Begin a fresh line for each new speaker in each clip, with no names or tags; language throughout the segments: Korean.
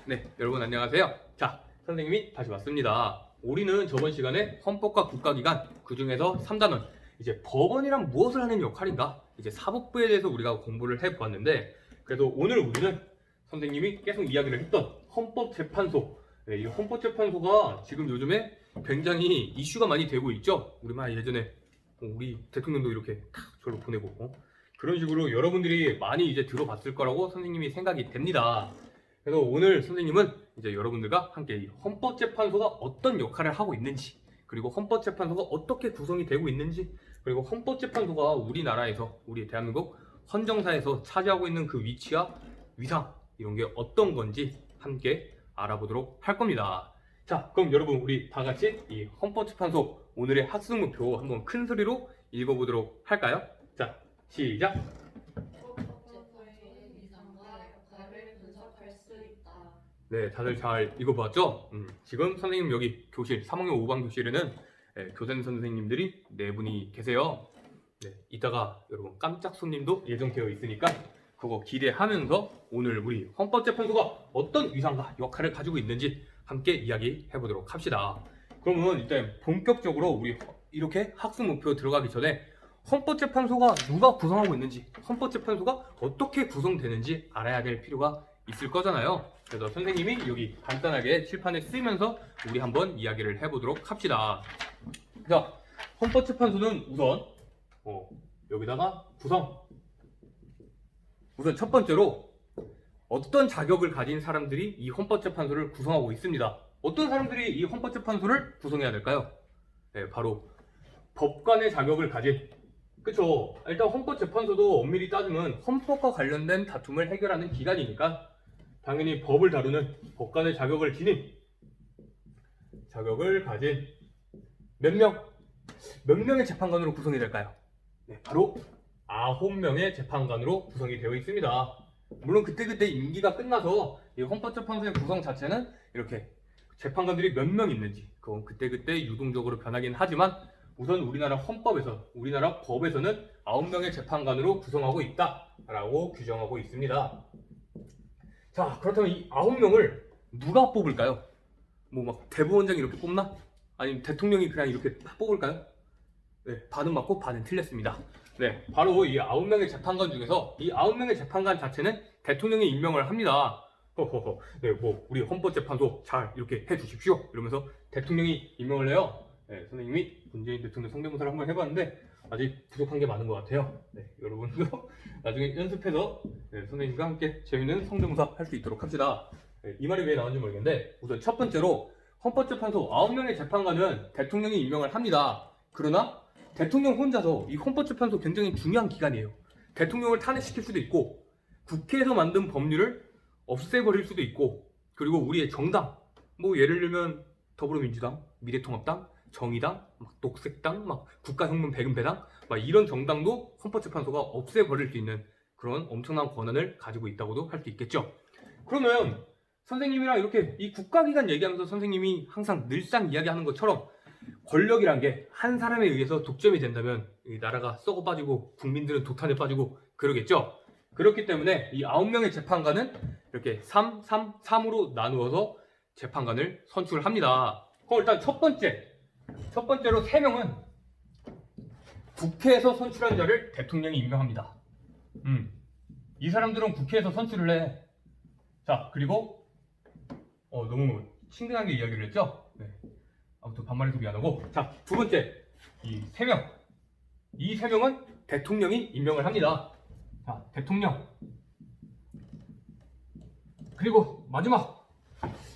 네, 여러분 안녕하세요. 자, 선생님이 다시 왔습니다. 우리는 저번 시간에 헌법과 국가기관, 그 중에서 3단원, 이제 법원이란 무엇을 하는 역할인가? 이제 사법부에 대해서 우리가 공부를 해보았는데, 그래도 오늘 우리는 선생님이 계속 이야기를 했던 헌법재판소, 네, 이 헌법재판소가 지금 요즘에 굉장히 이슈가 많이 되고 있죠? 우리만 예전에 우리 대통령도 이렇게 탁 저로 보내고 그런 식으로 여러분들이 많이 이제 들어봤을 거라고 선생님이 생각이 됩니다. 그래서 오늘 선생님은 이제 여러분들과 함께 이 헌법재판소가 어떤 역할을 하고 있는지, 그리고 헌법재판소가 어떻게 구성이 되고 있는지, 그리고 헌법재판소가 우리나라에서, 우리 대한민국 헌정사에서 차지하고 있는 그 위치와 위상, 이런 게 어떤 건지 함께 알아보도록 할 겁니다. 자, 그럼 여러분 우리 다 같이 이 헌법재판소 오늘의 학습 목표 한번 큰 소리로 읽어보도록 할까요? 자, 시작!
헌법재판소의 위상과 역할을 분석할 수 있다.
네, 다들 잘 읽어보았죠? 지금 선생님 여기 교실, 3학년 5반 교실에는 교생 선생님들이 4분이 계세요. 네, 이따가 여러분 깜짝 손님도 예정되어 있으니까 그거 기대하면서 오늘 우리 헌법재판소가 어떤 위상과 역할을 가지고 있는지 함께 이야기해 보도록 합시다. 그러면 일단 본격적으로 우리 이렇게 학습 목표 들어가기 전에 헌법재판소가 누가 구성하고 있는지, 헌법재판소가 어떻게 구성되는지 알아야 될 필요가 있을 거잖아요. 그래서 선생님이 여기 간단하게 칠판에 쓰면서 우리 한번 이야기를 해보도록 합시다. 자, 헌법재판소는 우선 여기다가 우선 첫 번째로 어떤 자격을 가진 사람들이 이 헌법재판소를 구성하고 있습니다. 어떤 사람들이 이 헌법재판소를 구성해야 될까요? 네, 바로 법관의 자격을 가진, 그쵸? 일단 헌법재판소도 엄밀히 따지면 헌법과 관련된 다툼을 해결하는 기관이니까 당연히 법을 다루는 법관의 자격을 가진 몇 명의 재판관으로 구성이 될까요? 네, 바로 9명의 재판관으로 구성이 되어 있습니다. 물론 그때그때 임기가 끝나서 이 헌법재판소의 구성 자체는 이렇게 재판관들이 몇 명 있는지 그건 그때그때 유동적으로 변하긴 하지만 우선 우리나라 헌법에서, 우리나라 법에서는 9명의 재판관으로 구성하고 있다라고 규정하고 있습니다. 자, 그렇다면 이 9명을 누가 뽑을까요? 뭐 막 대법원장이 이렇게 뽑나? 아니면 대통령이 그냥 이렇게 뽑을까요? 네, 반은 맞고 반은 틀렸습니다. 네, 바로 이 9명의 재판관 중에서 이 9명의 재판관 자체는 대통령이 임명을 합니다. 네, 뭐 우리 헌법재판소 잘 이렇게 해주십시오. 이러면서 대통령이 임명을 해요. 네, 선생님이 문재인 대통령 성대모사를 한번 해봤는데 아직 부족한 게 많은 것 같아요. 네, 여러분도 나중에 연습해서 선생님과 함께 재밌는 성대모사 할 수 있도록 합시다. 네, 이 말이 왜 나온지 모르겠는데 우선 첫 번째로 헌법재판소 9명의 재판관은 대통령이 임명을 합니다. 그러나 대통령 혼자서 이 헌법재판소 굉장히 중요한 기관이에요. 대통령을 탄핵시킬 수도 있고 국회에서 만든 법률을 없애버릴 수도 있고 그리고 우리의 정당 뭐 예를 들면 더불어민주당, 미래통합당, 정의당, 막 녹색당, 막 국가혁명 배금배당 막 이런 정당도 헌법재판소가 없애버릴 수 있는 그런 엄청난 권한을 가지고 있다고도 할 수 있겠죠. 그러면 선생님이랑 이렇게 이 국가기관 얘기하면서 선생님이 항상 늘상 이야기하는 것처럼 권력이란 게 한 사람에 의해서 독점이 된다면 이 나라가 썩어 빠지고 국민들은 도탄에 빠지고 그러겠죠. 그렇기 때문에 이 9명의 재판관은 이렇게 3으로 나누어서 재판관을 선출합니다. 그럼 일단 첫 번째로 3명은 국회에서 선출한 자를 대통령이 임명합니다. 이 사람들은 국회에서 선출을 해. 자, 그리고 너무 친근하게 이야기를 했죠? 네. 아무튼 반말해서 미안하고. 자, 두 번째, 이 3명. 이 3명은 대통령이 임명을 합니다. 자, 대통령. 그리고 마지막.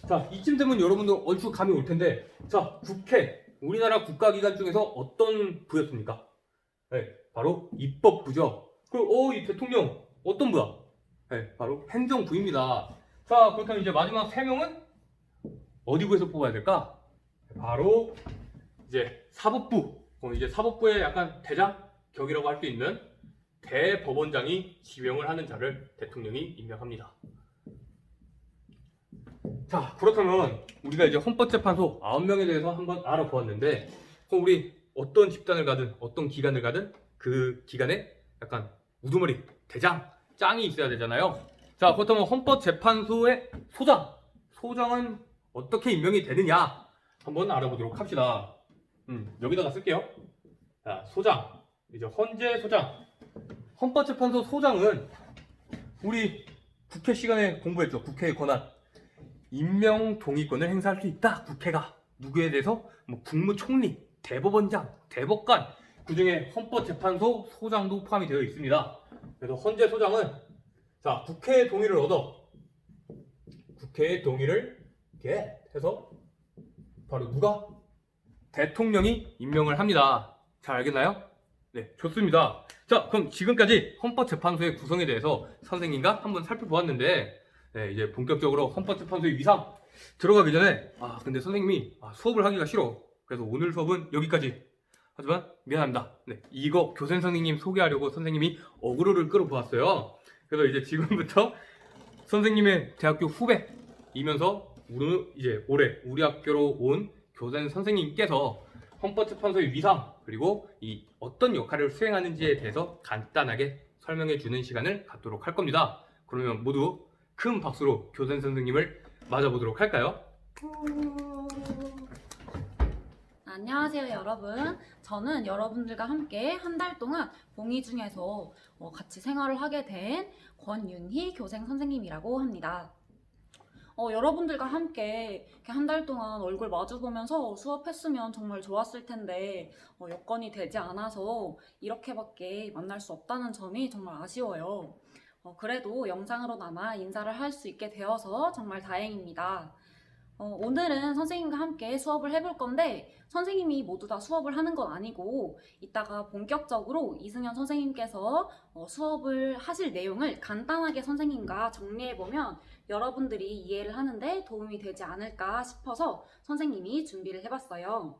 자, 이쯤 되면 여러분들 얼추 감이 올 텐데, 자, 국회. 우리나라 국가기관 중에서 어떤 부였습니까? 네, 바로 입법부죠. 그리고 이 대통령 어떤 부야? 네, 바로 행정부입니다. 자, 그렇다면 이제 마지막 3명은 어디 부에서 뽑아야 될까? 바로 이제 사법부. 이제 사법부의 약간 대장 격이라고 할 수 있는 대법원장이 지명을 하는 자를 대통령이 임명합니다. 자, 그렇다면 우리가 이제 헌법재판소 9명에 대해서 한번 알아보았는데 그럼 우리 어떤 집단을 가든 어떤 기관을 가든 그 기관에 약간 우두머리, 대장, 짱이 있어야 되잖아요. 자, 그렇다면 헌법재판소의 소장은 어떻게 임명이 되느냐 한번 알아보도록 합시다. 여기다가 쓸게요. 자, 소장, 이제 헌재 소장. 헌법재판소 소장은 우리 국회 시간에 공부했죠. 국회의 권한. 임명 동의권을 행사할 수 있다. 국회가 누구에 대해서 뭐 국무총리, 대법원장, 대법관 그 중에 헌법재판소 소장도 포함이 되어 있습니다. 그래서 헌재 소장은 자 국회의 동의를 국회의 동의를 이렇게 해서 바로 누가 대통령이 임명을 합니다. 잘 알겠나요? 네, 좋습니다. 자, 그럼 지금까지 헌법재판소의 구성에 대해서 선생님과 한번 살펴보았는데 네, 이제 본격적으로 헌법재판소의 위상 들어가기 전에 근데 선생님이 수업을 하기가 싫어. 그래서 오늘 수업은 여기까지. 하지만 미안합니다. 네, 이거 교생 선생님 소개하려고 선생님이 어그로를 끌어보았어요. 그래서 이제 지금부터 선생님의 대학교 후배이면서 이제 올해 우리 학교로 온 교생 선생님께서 헌법재판소의 위상 그리고 이 어떤 역할을 수행하는지에 대해서 간단하게 설명해 주는 시간을 갖도록 할 겁니다. 그러면 모두 큰 박수로 교생 선생님을 맞아보도록 할까요?
안녕하세요 여러분. 저는 여러분들과 함께 한 달 동안 봉희 중에서 같이 생활을 하게 된 권윤희 교생 선생님이라고 합니다. 여러분들과 함께 이렇게 한 달 동안 얼굴 마주보면서 수업했으면 정말 좋았을 텐데 여건이 되지 않아서 이렇게밖에 만날 수 없다는 점이 정말 아쉬워요. 그래도 영상으로나마 인사를 할 수 있게 되어서 정말 다행입니다. 오늘은 선생님과 함께 수업을 해볼 건데 선생님이 모두 다 수업을 하는 건 아니고 이따가 본격적으로 이승현 선생님께서 수업을 하실 내용을 간단하게 선생님과 정리해보면 여러분들이 이해를 하는데 도움이 되지 않을까 싶어서 선생님이 준비를 해봤어요.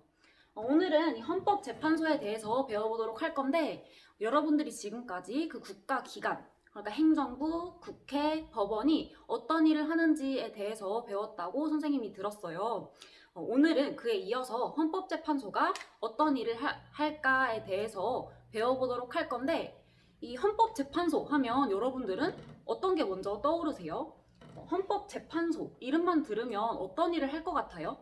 오늘은 이 헌법재판소에 대해서 배워보도록 할 건데 여러분들이 지금까지 그 국가기관 그러니까 행정부, 국회, 법원이 어떤 일을 하는지에 대해서 배웠다고 선생님이 들었어요. 오늘은 그에 이어서 헌법재판소가 어떤 일을 할까에 대해서 배워보도록 할 건데 이 헌법재판소 하면 여러분들은 어떤 게 먼저 떠오르세요? 헌법재판소 이름만 들으면 어떤 일을 할 것 같아요?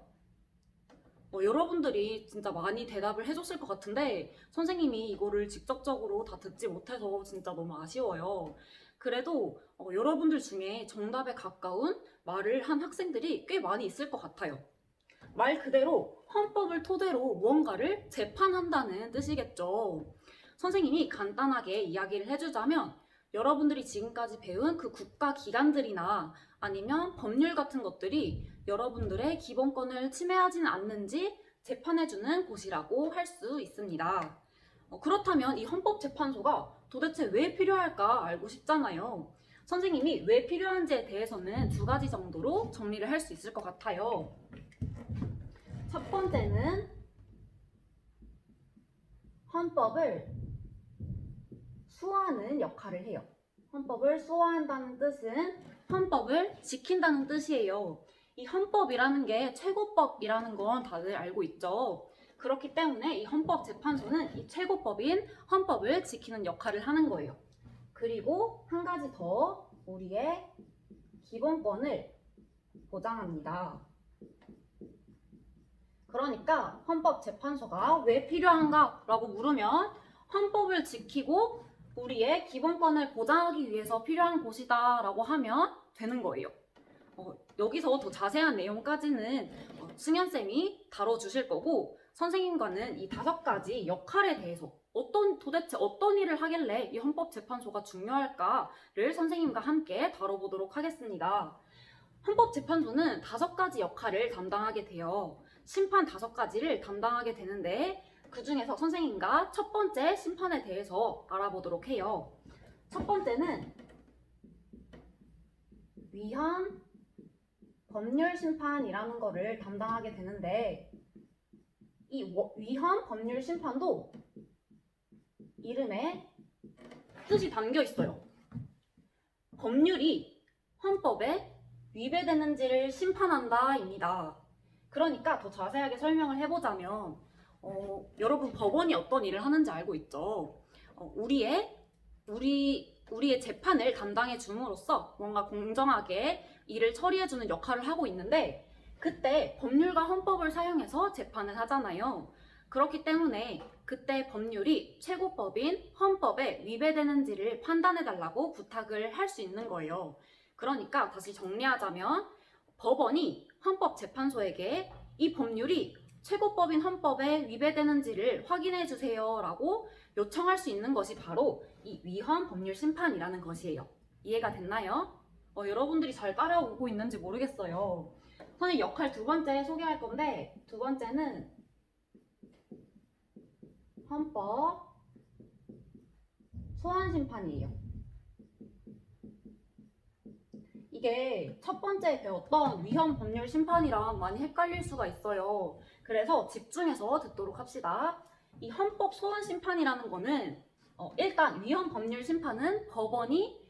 여러분들이 진짜 많이 대답을 해줬을 것 같은데 선생님이 이거를 직접적으로 다 듣지 못해서 진짜 너무 아쉬워요. 그래도 여러분들 중에 정답에 가까운 말을 한 학생들이 꽤 많이 있을 것 같아요. 말 그대로 헌법을 토대로 무언가를 재판한다는 뜻이겠죠. 선생님이 간단하게 이야기를 해주자면 여러분들이 지금까지 배운 그 국가기관들이나 아니면 법률 같은 것들이 여러분들의 기본권을 침해하진 않는지 재판해주는 곳이라고 할 수 있습니다. 그렇다면 이 헌법재판소가 도대체 왜 필요할까 알고 싶잖아요. 선생님이 왜 필요한지에 대해서는 두 가지 정도로 정리를 할 수 있을 것 같아요. 첫 번째는 헌법을 수호하는 역할을 해요. 헌법을 수호한다는 뜻은 헌법을 지킨다는 뜻이에요. 이 헌법이라는 게 최고법이라는 건 다들 알고 있죠. 그렇기 때문에 이 헌법재판소는 이 최고법인 헌법을 지키는 역할을 하는 거예요. 그리고 한 가지 더 우리의 기본권을 보장합니다. 그러니까 헌법재판소가 왜 필요한가 라고 물으면 헌법을 지키고 우리의 기본권을 보장하기 위해서 필요한 곳이다 라고 하면 되는 거예요. 여기서 더 자세한 내용까지는 승현쌤이 다뤄주실 거고 선생님과는 이 5가지 역할에 대해서 도대체 어떤 일을 하길래 이 헌법재판소가 중요할까를 선생님과 함께 다뤄보도록 하겠습니다. 헌법재판소는 5가지 역할을 담당하게 돼요. 심판 5가지를 담당하게 되는데 그 중에서 선생님과 첫 번째 심판에 대해서 알아보도록 해요. 첫 번째는 위헌 법률 심판이라는 거를 담당하게 되는데 이 위헌 법률 심판도 이름에 뜻이 담겨 있어요. 법률이 헌법에 위배되는지를 심판한다입니다. 그러니까 더 자세하게 설명을 해보자면 여러분 법원이 어떤 일을 하는지 알고 있죠? 우리 우리의 재판을 담당해 줌으로써 뭔가 공정하게 일을 처리해주는 역할을 하고 있는데 그때 법률과 헌법을 사용해서 재판을 하잖아요. 그렇기 때문에 그때 법률이 최고법인 헌법에 위배되는지를 판단해달라고 부탁을 할 수 있는 거예요. 그러니까 다시 정리하자면 법원이 헌법재판소에게 이 법률이 최고법인 헌법에 위배되는지를 확인해 주세요 라고 요청할 수 있는 것이 바로 이 위헌 법률 심판이라는 것이에요. 이해가 됐나요? 여러분들이 잘 따라오고 있는지 모르겠어요. 선생님 역할 두 번째 소개할 건데 두 번째는 헌법 소환 심판이에요. 이게 첫 번째 배웠던 위헌 법률 심판이랑 많이 헷갈릴 수가 있어요. 그래서 집중해서 듣도록 합시다. 이 헌법 소환 심판이라는 거는 일단 위헌 법률 심판은 법원이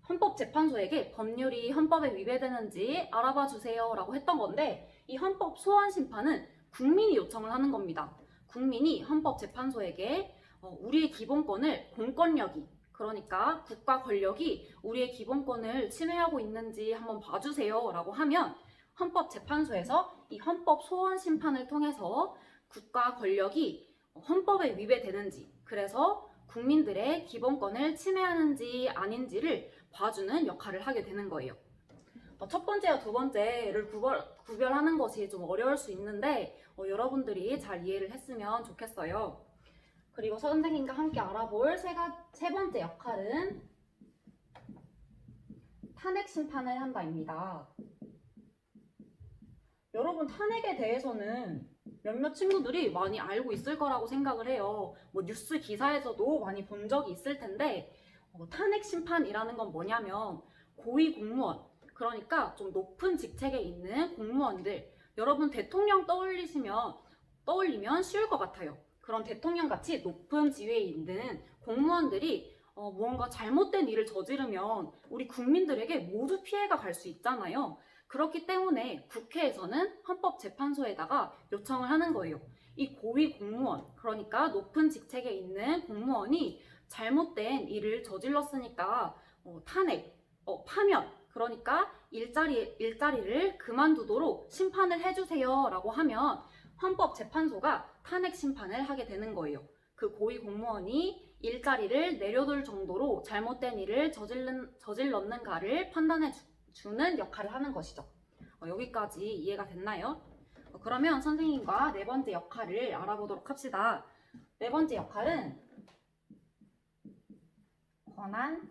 헌법재판소에게 법률이 헌법에 위배되는지 알아봐 주세요 라고 했던 건데 이 헌법 소환 심판은 국민이 요청을 하는 겁니다. 국민이 헌법재판소에게 우리의 기본권을 공권력이 그러니까 국가 권력이 우리의 기본권을 침해하고 있는지 한번 봐주세요 라고 하면 헌법재판소에서 이 헌법 소원 심판을 통해서 국가 권력이 헌법에 위배되는지 그래서 국민들의 기본권을 침해하는지 아닌지를 봐주는 역할을 하게 되는 거예요. 첫 번째와 두 번째를 구별하는 것이 좀 어려울 수 있는데 여러분들이 잘 이해를 했으면 좋겠어요. 그리고 선생님과 함께 알아볼 세 번째 역할은 탄핵 심판을 한다입니다. 여러분 탄핵에 대해서는 몇몇 친구들이 많이 알고 있을 거라고 생각을 해요. 뉴스 기사에서도 많이 본 적이 있을 텐데 탄핵 심판이라는 건 뭐냐면 고위 공무원 그러니까 좀 높은 직책에 있는 공무원들 여러분 대통령 떠올리면 쉬울 것 같아요. 그런 대통령같이 높은 지위에 있는 공무원들이 무언가 잘못된 일을 저지르면 우리 국민들에게 모두 피해가 갈 수 있잖아요. 그렇기 때문에 국회에서는 헌법재판소에다가 요청을 하는 거예요. 이 고위 공무원, 그러니까 높은 직책에 있는 공무원이 잘못된 일을 저질렀으니까 탄핵, 파면, 그러니까 일자리를 그만두도록 심판을 해주세요 라고 하면 헌법재판소가 탄핵 심판을 하게 되는 거예요. 그 고위 공무원이 일자리를 내려둘 정도로 잘못된 일을 저질렀는가를 판단해 주는 역할을 하는 것이죠. 여기까지 이해가 됐나요? 그러면 선생님과 네 번째 역할을 알아보도록 합시다. 네 번째 역할은 권한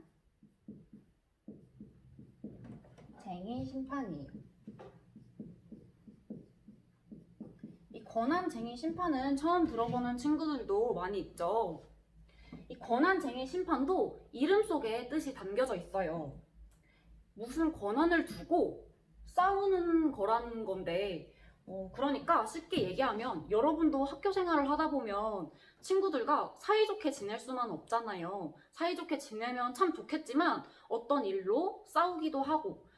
쟁의 심판이에요. 이 권한 쟁의 심판은 처음 들어보는 친구들도 많이 있죠. 이 권한 쟁의 심판도 이름 속에 뜻이 담겨져 있어요. 무슨 권한을 두고 싸우는 거라는 건데 그러니까 쉽게 얘기하면 여러분도 학교 생활을 하다 보면 친구들과 사이좋게 지낼 수만 없잖아요. 사이좋게 지내면 참 좋겠지만 어떤 일로 싸우기도 하고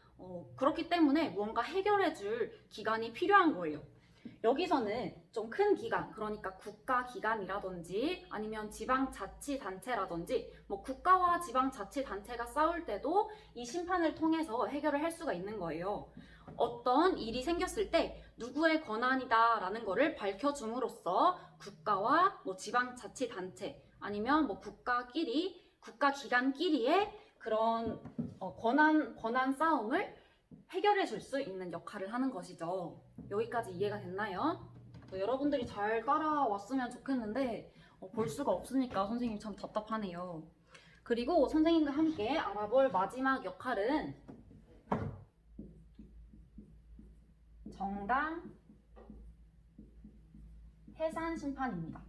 그렇기 때문에 뭔가 해결해줄 기관이 필요한 거예요. 여기서는 좀 큰 기관, 그러니까 국가기관이라든지 아니면 지방자치단체라든지 국가와 지방자치단체가 싸울 때도 이 심판을 통해서 해결을 할 수가 있는 거예요. 어떤 일이 생겼을 때 누구의 권한이다 라는 거를 밝혀줌으로써 국가와 지방자치단체 아니면 국가기관끼리의 그런 권한 싸움을 해결해 줄 수 있는 역할을 하는 것이죠. 여기까지 이해가 됐나요? 여러분들이 잘 따라왔으면 좋겠는데 볼 수가 없으니까 선생님 참 답답하네요. 그리고 선생님과 함께 알아볼 마지막 역할은 정당 해산 심판입니다.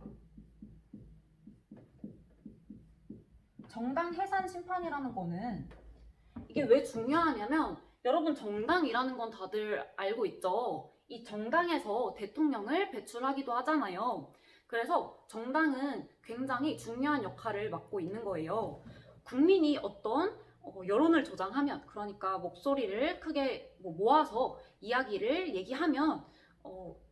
정당 해산 심판이라는 거는 이게 왜 중요하냐면 여러분 정당이라는 건 다들 알고 있죠. 이 정당에서 대통령을 배출하기도 하잖아요. 그래서 정당은 굉장히 중요한 역할을 맡고 있는 거예요. 국민이 어떤 여론을 조장하면 그러니까 목소리를 크게 모아서 이야기를 얘기하면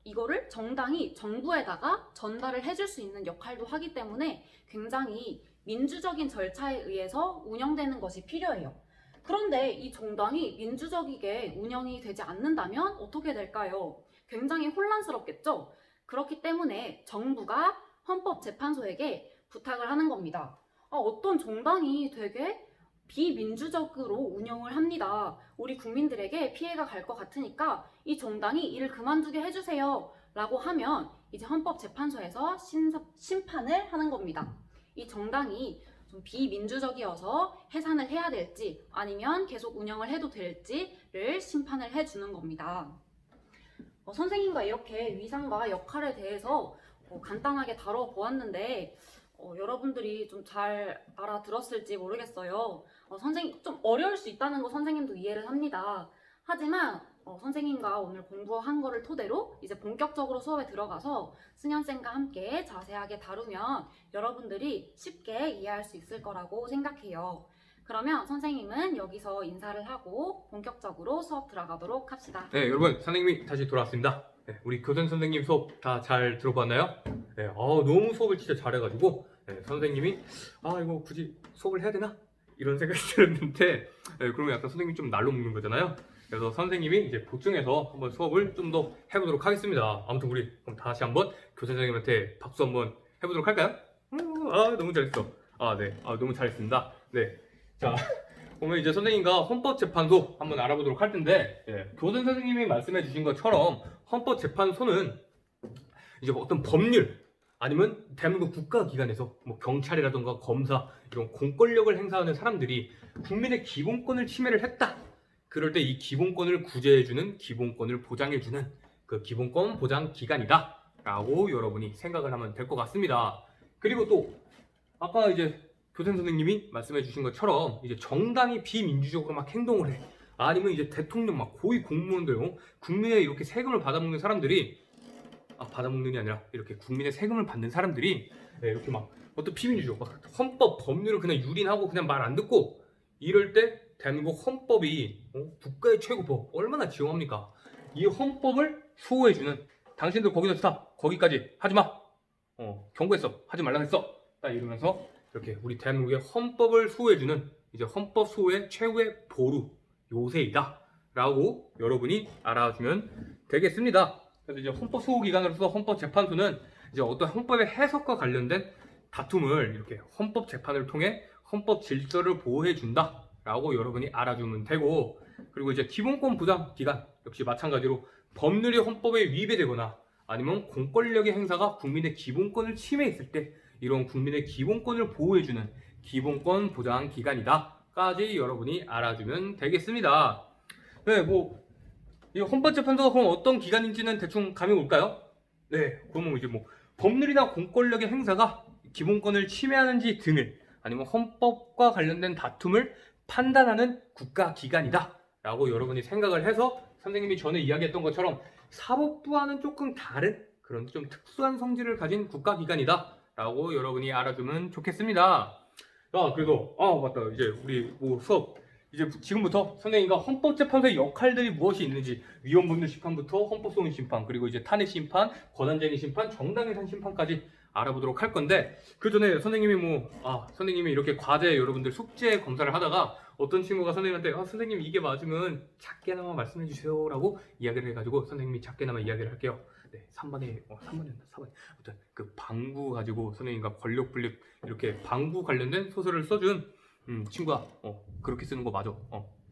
이거를 정당이 정부에다가 전달을 해줄 수 있는 역할도 하기 때문에 굉장히 민주적인 절차에 의해서 운영되는 것이 필요해요. 그런데 이 정당이 민주적이게 운영이 되지 않는다면 어떻게 될까요? 굉장히 혼란스럽겠죠? 그렇기 때문에 정부가 헌법재판소에게 부탁을 하는 겁니다. 어떤 정당이 되게 비민주적으로 운영을 합니다. 우리 국민들에게 피해가 갈 것 같으니까 이 정당이 일을 그만두게 해주세요. 라고 하면 이제 헌법재판소에서 심판을 하는 겁니다. 이 정당이 좀 비민주적이어서 해산을 해야 될지 아니면 계속 운영을 해도 될지를 심판을 해주는 겁니다. 선생님과 이렇게 위상과 역할에 대해서 간단하게 다뤄보았는데 여러분들이 좀 잘 알아들었을지 모르겠어요. 선생님 좀 어려울 수 있다는 거 선생님도 이해를 합니다. 하지만 선생님과 오늘 공부한 거를 토대로 이제 본격적으로 수업에 들어가서 승현쌤과 함께 자세하게 다루면 여러분들이 쉽게 이해할 수 있을 거라고 생각해요. 그러면 선생님은 여기서 인사를 하고 본격적으로 수업 들어가도록 합시다.
네, 여러분 선생님이 다시 돌아왔습니다. 네, 우리 교생 선생님 수업 다 잘 들어봤나요? 네, 너무 수업을 진짜 잘해가지고 선생님이 이거 굳이 수업을 해야 되나? 이런 생각이 들었는데 그러면 약간 선생님이 좀 날로 먹는 거잖아요. 그래서 선생님이 이제 보충해서 한번 수업을 좀 더 해보도록 하겠습니다. 아무튼 우리 그럼 다시 한번 교생 선생님한테 박수 한번 해보도록 할까요? 너무 잘했어. 네, 너무 잘했습니다. 네, 자 그러면 이제 선생님과 헌법재판소 한번 알아보도록 할 텐데 교생 선생님이 말씀해주신 것처럼 헌법재판소는 이제 어떤 법률 아니면 대한민국 국가기관에서 뭐 경찰이라던가 검사 이런 공권력을 행사하는 사람들이 국민의 기본권을 침해를 했다. 그럴 때 이 기본권을 구제해주는 기본권을 보장해주는 그 기본권 보장 기관이다 라고 여러분이 생각을 하면 될 것 같습니다. 그리고 또 아까 이제 교생 선생님이 말씀해 주신 것처럼 이제 정당이 비민주적으로 막 행동을 해 아니면 이제 대통령 막 고위 공무원들 국민의 이렇게 세금을 받아먹는 사람들이 받아먹는 게 아니라 이렇게 국민의 세금을 받는 사람들이 이렇게 막 어떤 비민주적 막 헌법 법률을 그냥 유린하고 그냥 말 안 듣고 이럴 때 대한민국 헌법이 국가의 최고법 얼마나 지용합니까? 이 헌법을 수호해주는 당신들 거기서 스탑 거기까지 하지마 경고했어 하지 말라 했어 딱 이러면서 이렇게 우리 대한민국의 헌법을 수호해주는 이제 헌법 수호의 최후의 보루 요새이다 라고 여러분이 알아주면 되겠습니다. 그래서 이제 헌법 수호 기관으로서 헌법재판소는 이제 어떤 헌법의 해석과 관련된 다툼을 이렇게 헌법 재판을 통해 헌법 질서를 보호해 준다 라고 여러분이 알아주면 되고, 그리고 이제 기본권 보장 기관 역시 마찬가지로 법률이 헌법에 위배되거나 아니면 공권력의 행사가 국민의 기본권을 침해했을 때 이런 국민의 기본권을 보호해주는 기본권 보장 기관이다까지 여러분이 알아주면 되겠습니다. 네, 이 헌법재판소가 그럼 어떤 기관인지는 대충 감이 올까요? 네, 그러면 이제 법률이나 공권력의 행사가 기본권을 침해하는지 등을 아니면 헌법과 관련된 다툼을 판단하는 국가기관이다 라고 여러분이 생각을 해서 선생님이 전에 이야기했던 것처럼 사법부와는 조금 다른 그런 좀 특수한 성질을 가진 국가기관이다 라고 여러분이 알아주면 좋겠습니다. 그래서 맞다, 이제 우리 수업 이제 지금부터 선생님과 헌법재판소의 역할들이 무엇이 있는지 위헌법률 심판부터 헌법소원 심판 그리고 이제 탄핵 심판, 권한쟁의 심판, 정당해산 심판까지 알아보도록 할 건데, 그 전에 선생님이 선생님이 이렇게 과제 여러분들 숙제 검사를 하다가 어떤 친구가 선생님한테 선생님 이게 맞으면 작게나마 말씀해 주세요 라고 이야기를 해가지고 선생님이 작게나마 이야기를 할게요. 네, 3번이었나 4번 아무튼 그 방구 가지고 선생님과 권력 분립 이렇게 방구 관련된 소설을 써준 친구가 그렇게 쓰는 거 맞아.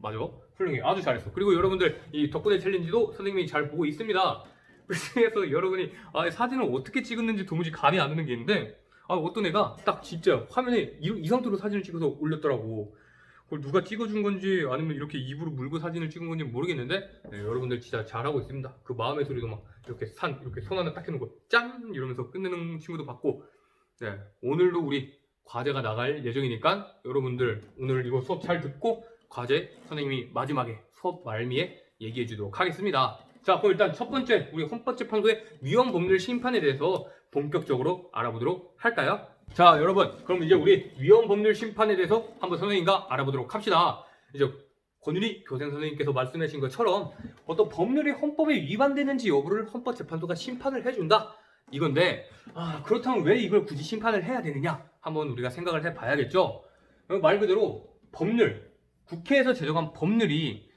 맞아. 훌륭해. 아주 잘했어. 그리고 여러분들 이 덕분에 챌린지도 선생님이 잘 보고 있습니다. 그래서 여러분이 사진을 어떻게 찍었는지 도무지 감이 안 오는 게 있는데 어떤 애가 딱 진짜 화면에 이 상태로 사진을 찍어서 올렸더라고. 그걸 누가 찍어준 건지 아니면 이렇게 입으로 물고 사진을 찍은 건지 모르겠는데 여러분들 진짜 잘하고 있습니다. 그 마음의 소리도 막 이렇게 이렇게 손 하나 딱 해놓고 짠 이러면서 끝내는 친구도 봤고, 네, 오늘도 우리 과제가 나갈 예정이니까 여러분들 오늘 이거 수업 잘 듣고 과제 선생님이 마지막에 수업 말미에 얘기해 주도록 하겠습니다. 자, 그럼 일단 첫 번째 우리 헌법재판소의 위헌법률 심판에 대해서 본격적으로 알아보도록 할까요? 자, 여러분, 그럼 이제 우리 위헌법률 심판에 대해서 한번 선생님과 알아보도록 합시다. 이제 권윤희 교생 선생님께서 말씀하신 것처럼 어떤 법률이 헌법에 위반되는지 여부를 헌법재판소가 심판을 해준다. 이건데 그렇다면 왜 이걸 굳이 심판을 해야 되느냐? 한번 우리가 생각을 해봐야겠죠. 말 그대로 법률, 국회에서 제정한 법률이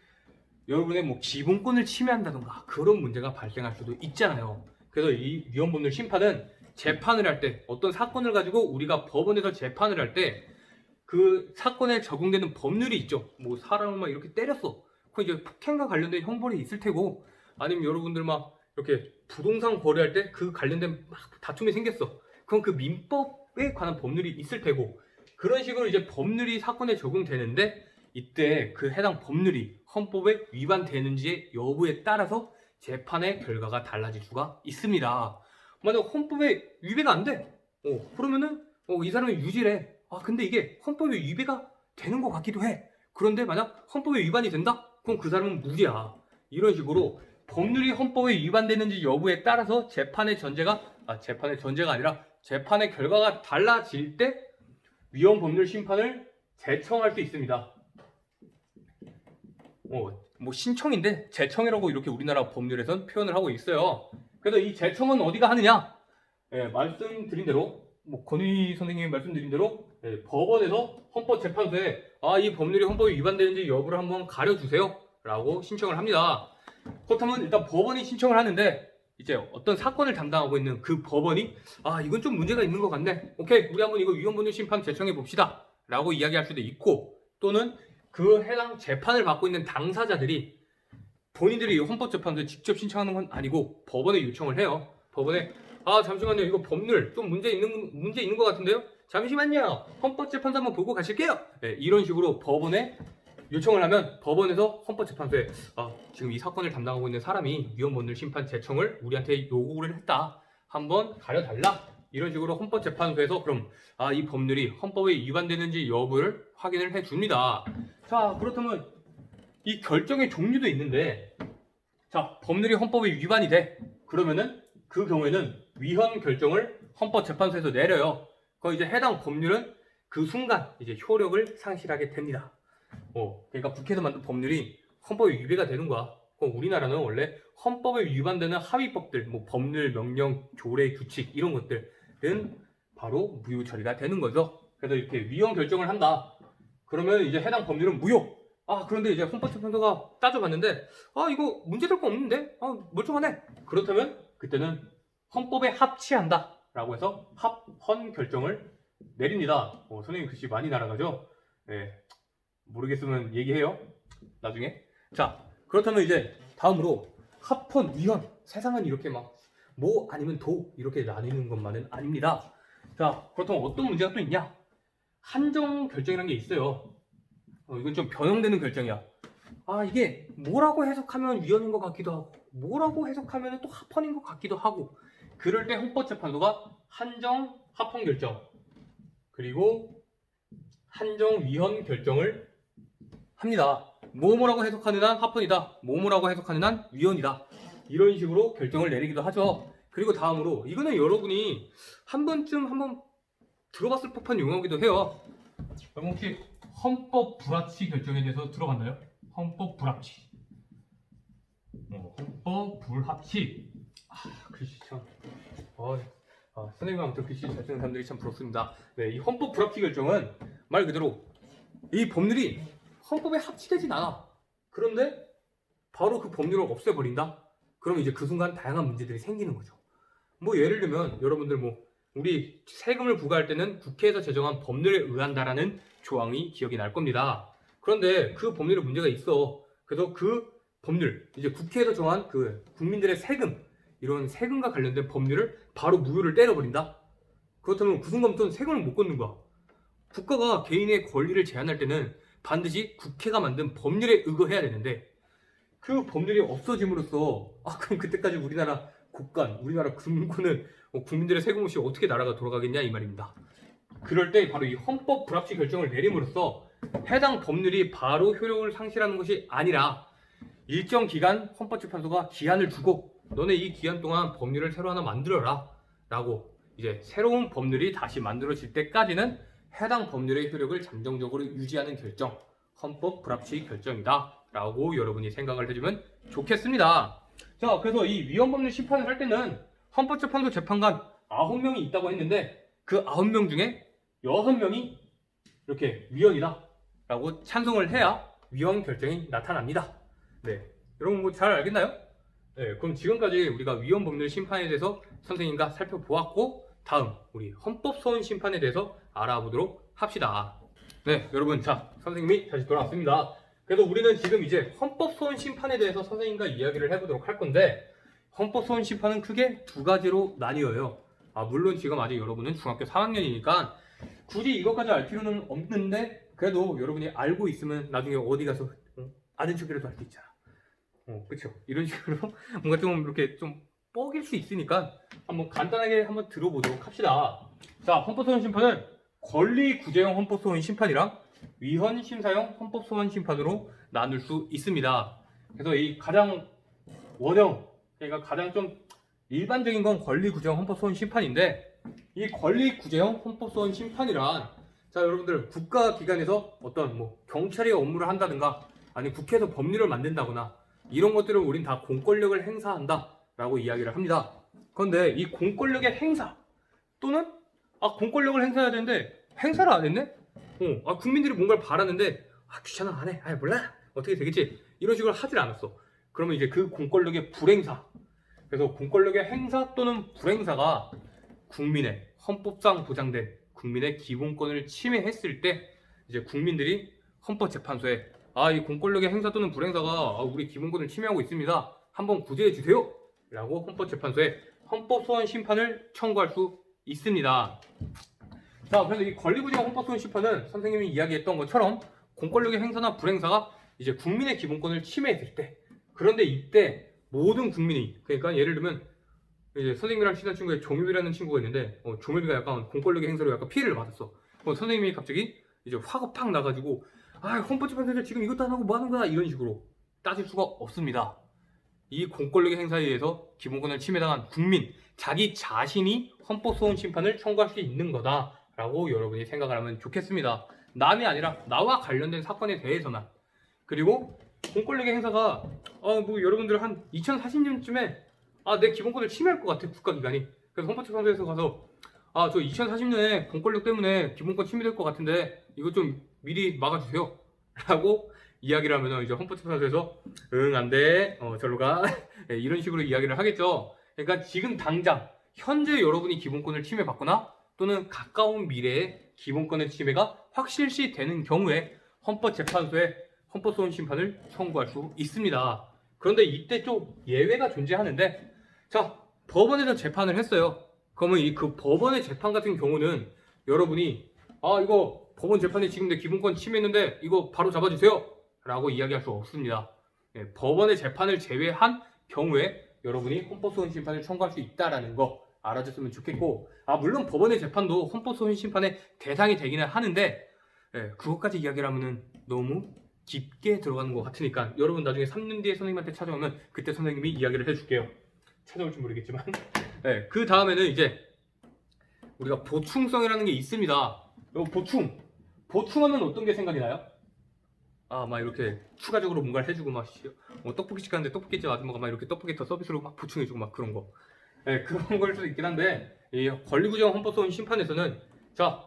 여러분의 뭐 기본권을 침해한다던가 그런 문제가 발생할 수도 있잖아요. 그래서 이 위헌법률 심판은 재판을 할 때 어떤 사건을 가지고 우리가 법원에서 재판을 할 때 그 사건에 적용되는 법률이 있죠. 뭐 사람을 막 이렇게 때렸어. 그 이제 폭행과 관련된 형벌이 있을 테고, 아니면 여러분들 막 이렇게 부동산 거래할 때 그 관련된 막 다툼이 생겼어. 그럼 그 민법에 관한 법률이 있을 테고, 그런 식으로 이제 법률이 사건에 적용되는데 이때 그 해당 법률이 헌법에 위반되는지의 여부에 따라서 재판의 결과가 달라질 수가 있습니다. 만약 헌법에 위배가 안 돼. 그러면은 이 사람이 유죄래. 근데 이게 헌법에 위배가 되는 것 같기도 해. 그런데 만약 헌법에 위반이 된다? 그럼 그 사람은 무죄야. 이런 식으로 법률이 헌법에 위반되는지 여부에 따라서 재판의 전제가 아니라 재판의 결과가 달라질 때 위헌법률 심판을 제청할 수 있습니다. 뭐 신청인데 제청이라고 이렇게 우리나라 법률에선 표현을 하고 있어요. 그래서 이 제청은 어디가 하느냐? 말씀드린 대로 권위 선생님이 말씀드린 대로 법원에서 헌법재판소에 이 법률이 헌법에 위반되는지 여부를 한번 가려주세요 라고 신청을 합니다. 그렇다면 일단 법원이 신청을 하는데 이제 어떤 사건을 담당하고 있는 그 법원이 이건 좀 문제가 있는 것 같네. 오케이, 우리 한번 이거 위헌법률 심판 제청해 봅시다 라고 이야기할 수도 있고, 또는 그 해당 재판을 받고 있는 당사자들이 본인들이 헌법재판소에 직접 신청하는 건 아니고 법원에 요청을 해요. 법원에 잠시만요, 이거 법률 좀 문제 있는 것 같은데요? 잠시만요, 헌법재판소 한번 보고 가실게요. 이런 식으로 법원에 요청을 하면 법원에서 헌법재판소에 지금 이 사건을 담당하고 있는 사람이 위헌법률 심판 제청을 우리한테 요구를 했다, 한번 가려달라, 이런 식으로 헌법재판소에서 그럼 이 법률이 헌법에 위반되는지 여부를 확인을 해줍니다. 자, 그렇다면 이 결정의 종류도 있는데, 자, 법률이 헌법에 위반이 돼. 그러면은 그 경우에는 위헌 결정을 헌법재판소에서 내려요. 그럼 이제 해당 법률은 그 순간 이제 효력을 상실하게 됩니다. 그러니까 국회에서 만든 법률이 헌법에 위배가 되는 거야. 그럼 우리나라는 원래 헌법에 위반되는 하위법들, 뭐 법률, 명령, 조례, 규칙 이런 것들은 바로 무효 처리가 되는 거죠. 그래서 이렇게 위헌 결정을 한다. 그러면 이제 해당 법률은 무효. 그런데 이제 헌법재판소가 따져봤는데 이거 문제될 거 없는데? 멀쩡하네. 그렇다면 그때는 헌법에 합치한다 라고 해서 합헌 결정을 내립니다. 선생님 글씨 많이 날아가죠? 모르겠으면 얘기해요, 나중에. 자, 그렇다면 이제 다음으로 합헌, 위헌. 세상은 이렇게 막 뭐 아니면 도 이렇게 나뉘는 것만은 아닙니다. 자, 그렇다면 어떤 문제가 또 있냐? 한정 결정이라는 게 있어요. 이건 좀 변형되는 결정이야. 이게 뭐라고 해석하면 위헌인 것 같기도 하고, 뭐라고 해석하면 또 합헌인 것 같기도 하고, 그럴 때 헌법재판소가 한정 합헌 결정, 그리고 한정 위헌 결정을 합니다. 뭐뭐라고 해석하는 한 합헌이다, 뭐뭐라고 해석하는 한 위헌이다, 이런 식으로 결정을 내리기도 하죠. 그리고 다음으로 이거는 여러분이 한 번쯤 한번 들어봤을 법한 용어이기도 해요. 여러분 혹시 헌법 불합치 결정에 대해서 들어봤나요? 헌법 불합치. 헌법 불합치. 글씨 참. 선생님 아무튼 글씨 잘 쓰는 사람들이 참 부럽습니다. 이 헌법 불합치 결정은 말 그대로 이 법률이 헌법에 합치되진 않아. 그런데 바로 그 법률을 없애버린다? 그럼 이제 그 순간 다양한 문제들이 생기는 거죠. 예를 들면 여러분들 우리 세금을 부과할 때는 국회에서 제정한 법률에 의한다라는 조항이 기억이 날 겁니다. 그런데 그 법률에 문제가 있어. 그래서 그 법률, 이제 국회에서 정한 그 국민들의 세금, 이런 세금과 관련된 법률을 바로 무효를 때려버린다? 그렇다면 그 순간부터는 세금을 못 걷는 거야. 국가가 개인의 권리를 제한할 때는 반드시 국회가 만든 법률에 의거해야 되는데, 그 법률이 없어짐으로써 그럼 그때까지 우리나라 국간, 우리나라 금융권은 국민들의 세금 없이 어떻게 나라가 돌아가겠냐 이 말입니다. 그럴 때 바로 이 헌법 불합치 결정을 내림으로써 해당 법률이 바로 효력을 상실하는 것이 아니라 일정 기간 헌법재판소가 기한을 두고 너네 이 기간 동안 법률을 새로 하나 만들어라 라고, 이제 새로운 법률이 다시 만들어질 때까지는 해당 법률의 효력을 잠정적으로 유지하는 결정, 헌법 불합치 결정이다 라고 여러분이 생각을 해주면 좋겠습니다. 자, 그래서 이 위헌법률 심판을 할 때는 헌법재판소 재판관 9명이 있다고 했는데 그 9명 중에 6명이 이렇게 위헌이다 라고 찬성을 해야 위헌 결정이 나타납니다. 네, 여러분 뭐 잘 알겠나요? 네, 그럼 지금까지 우리가 위헌 법률 심판에 대해서 선생님과 살펴보았고 다음 우리 헌법 소원 심판에 대해서 알아보도록 합시다. 네, 여러분, 자, 선생님이 다시 돌아왔습니다. 그래서 우리는 지금 이제 헌법 소원 심판에 대해서 선생님과 이야기를 해보도록 할 건데 헌법 소원 심판은 크게 두 가지로 나뉘어요. 물론 지금 아직 여러분은 중학교 3학년이니까 굳이 이것까지 알 필요는 없는데 그래도 여러분이 알고 있으면 나중에 어디 가서 아는 척이라도 할 수 있잖아. 그쵸? 이런 식으로 뭔가 좀 이렇게 좀 뻐길 수 있으니까 한번 간단하게 한번 들어보도록 합시다. 자, 헌법소원 심판은 권리구제형 헌법소원 심판이랑 위헌심사형 헌법소원 심판으로 나눌 수 있습니다. 그래서 이 가장 원형, 그러니까 가장 좀 일반적인 건 권리구제형 헌법소원 심판인데 이 권리구제형 헌법소원 심판이란 자, 여러분들 국가기관에서 어떤 뭐 경찰이 업무를 한다든가 아니 국회에서 법률을 만든다거나 이런 것들을 우린 다 공권력을 행사한다 라고 이야기를 합니다. 그런데 이 공권력의 행사 또는 공권력을 행사해야 되는데 행사를 안 했네? 국민들이 뭔가를 바라는데 귀찮아 안 해. 몰라 어떻게 되겠지 이런 식으로 하질 않았어. 그러면 이제 그 공권력의 불행사, 그래서 공권력의 행사 또는 불행사가 국민의 헌법상 보장된 국민의 기본권을 침해했을 때 이제 국민들이 헌법재판소에 이 공권력의 행사 또는 불행사가 우리 기본권을 침해하고 있습니다. 한번 구제해 주세요. 라고 헌법재판소에 헌법소원 심판을 청구할 수 있습니다. 자, 그래서 이 권리구제형 헌법소원 심판은 선생님이 이야기했던 것처럼 공권력의 행사나 불행사가 이제 국민의 기본권을 침해했을 때, 그런데 이때 모든 국민이, 그러니까 예를 들면 이제 선생님이랑 친한 친구에 종엽이라는 친구가 있는데 종엽이가 약간 공권력의 행사로 약간 피해를 받았어. 선생님이 갑자기 이제 화가 팍 나가지고 헌법재판소에서 지금 이것도 안 하고 뭐 하는 거야 이런 식으로 따질 수가 없습니다. 이 공권력의 행사에 의해서 기본권을 침해당한 국민, 자기 자신이 헌법소원 심판을 청구할 수 있는 거다라고 여러분이 생각을 하면 좋겠습니다. 남이 아니라 나와 관련된 사건에 대해서만. 그리고 공권력의 행사가 뭐 여러분들 한 2040년쯤에 내 기본권을 침해할 것 같아 국가기관이. 그래서 헌법재판소에서 가서 저 2040년에 공권력 때문에 기본권 침해될 것 같은데 이거 좀 미리 막아주세요 라고 이야기를 하면 이제 헌법재판소에서 응 안돼 절로 가 이런 식으로 이야기를 하겠죠. 그러니까 지금 당장 현재 여러분이 기본권을 침해받거나 또는 가까운 미래에 기본권의 침해가 확실시 되는 경우에 헌법재판소에 헌법소원 심판을 청구할 수 있습니다. 그런데 이때 좀 예외가 존재하는데 자, 법원에서 재판을 했어요. 그러면 그 법원의 재판 같은 경우는 여러분이 이거 법원 재판에 지금 내 기본권 침해했는데 이거 바로 잡아주세요 라고 이야기할 수 없습니다. 법원의 재판을 제외한 경우에 여러분이 헌법소원 심판을 청구할 수 있다라는 거 알아줬으면 좋겠고 물론 법원의 재판도 헌법소원 심판의 대상이 되기는 하는데 그것까지 이야기를 하면은 너무 깊게 들어가는 것 같으니까 여러분 나중에 3년 뒤에 선생님한테 찾아오면 그때 선생님이 이야기를 해줄게요. 찾아올지 모르겠지만 그 다음에는 이제 우리가 보충성이라는 게 있습니다. 보충하면 어떤 게 생각이 나요? 막 이렇게 추가적으로 뭔가를 해주고 막 떡볶이 시켰는데 떡볶이집 아줌마가 막 이렇게 떡볶이 더 서비스로 막 보충해주고 막 그런 거. 그런 걸 수도 있긴 한데 이 권리구제형 헌법소원 심판에서는 자,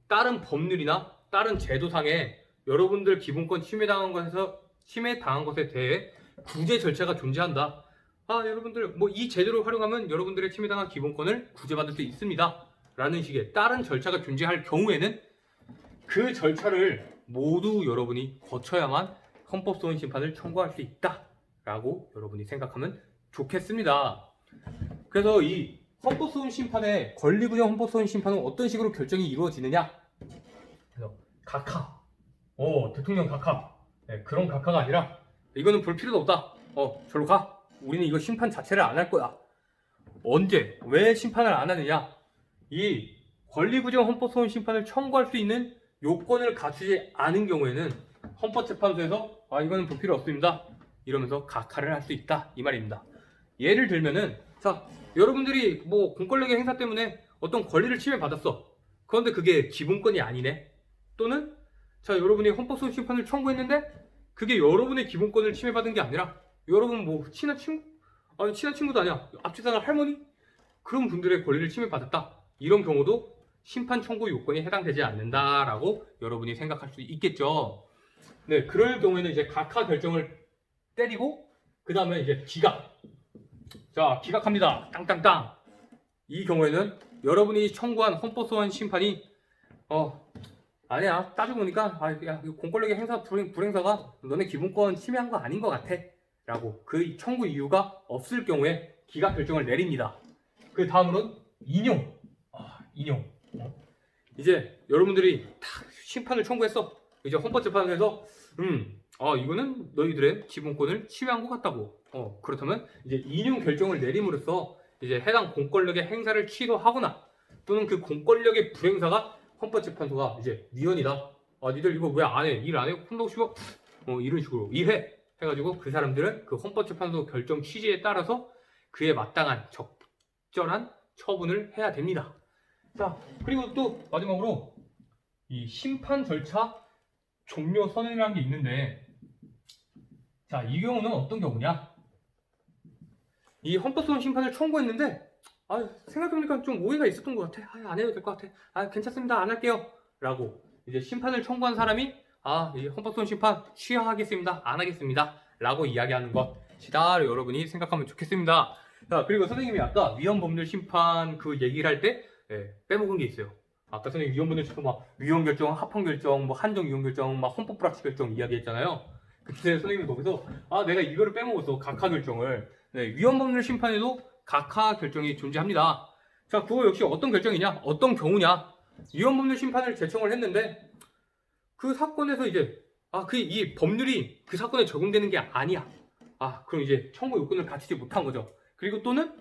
다른 법률이나 다른 제도상에 여러분들 기본권 침해당한 것에 대해 구제 절차가 존재한다. 여러분들 뭐 이 제도를 활용하면 여러분들의 침해당한 기본권을 구제받을 수 있습니다. 라는 식의 다른 절차가 존재할 경우에는 그 절차를 모두 여러분이 거쳐야만 헌법소원 심판을 청구할 수 있다 라고 여러분이 생각하면 좋겠습니다. 그래서 이 헌법소원 심판의 권리구제형 헌법소원 심판은 어떤 식으로 결정이 이루어지느냐, 그래서 각하, 대통령 각하, 그런 각하가 아니라 이거는 볼 필요도 없다, 절로 가, 우리는 이거 심판 자체를 안 할 거야. 언제 왜 심판을 안 하느냐, 이 권리구제형 헌법소원 심판을 청구할 수 있는 요건을 갖추지 않은 경우에는 헌법재판소에서 이거는 볼 필요 없습니다 이러면서 각하를 할 수 있다 이 말입니다. 예를 들면은 자, 여러분들이 뭐 공권력의 행사 때문에 어떤 권리를 침해받았어. 그런데 그게 기본권이 아니네. 또는 자, 여러분이 헌법소원 심판을 청구했는데 그게 여러분의 기본권을 침해받은 게 아니라 여러분 뭐 친한 친구도 아니야, 앞집 사는 할머니 그런 분들의 권리를 침해받았다. 이런 경우도 심판 청구 요건에 해당되지 않는다라고 여러분이 생각할 수 있겠죠. 네, 그럴 경우에는 이제 각하 결정을 때리고 그 다음에 이제 기각. 자, 기각합니다. 땅땅땅. 이 경우에는 여러분이 청구한 헌법소원 심판이 아니야, 따지고 보니까 야, 이거 공권력의 행사 불행사가 너네 기본권 침해한 거 아닌 것 같아 라고 그 청구 이유가 없을 경우에 기각 결정을 내립니다. 그 다음으로는 인용. 인용. 이제 여러분들이 다 심판을 청구했어. 이제 헌법재판소에서 이거는 너희들의 기본권을 침해한 것 같다고. 그렇다면 이제 인용 결정을 내림으로써 이제 해당 공권력의 행사를 취소하거나 또는 그 공권력의 불행사가 헌법재판소가 이제 위헌이다. 니들 이거 왜 안 해? 일 안 해? 혼나고 싶어? 이런 식으로 일해 해가지고 그 사람들은 그 헌법재판소 결정 취지에 따라서 그에 마땅한 적절한 처분을 해야 됩니다. 자, 그리고 또 마지막으로 이 심판 절차 종료 선언이라는 게 있는데, 자, 이 경우는 어떤 경우냐? 이 헌법소원 심판을 청구했는데 생각해보니까 좀 오해가 있었던 것 같아. 안 해도 될 것 같아. 괜찮습니다. 안 할게요. 라고 이제 심판을 청구한 사람이 이 헌법소원 심판 취하하겠습니다. 안 하겠습니다. 라고 이야기하는 것이다. 여러분이 생각하면 좋겠습니다. 자, 그리고 선생님이 아까 위헌법률 심판 그 얘기를 할 때 빼먹은 게 있어요. 아까 선생님 위헌법률 심판 막 위헌결정, 합헌결정, 뭐 한정위헌결정, 막 헌법불합치 결정 이야기했잖아요. 그때 선생님이 거기서 내가 이거를 빼먹었어. 각하결정을. 네, 위헌법률 심판에도 각하 결정이 존재합니다. 자, 그거 역시 어떤 결정이냐? 어떤 경우냐? 위헌법률 심판을 제청을 했는데 그 사건에서 이제 이 법률이 그 사건에 적용되는 게 아니야. 그럼 이제 청구 요건을 갖추지 못한 거죠. 그리고 또는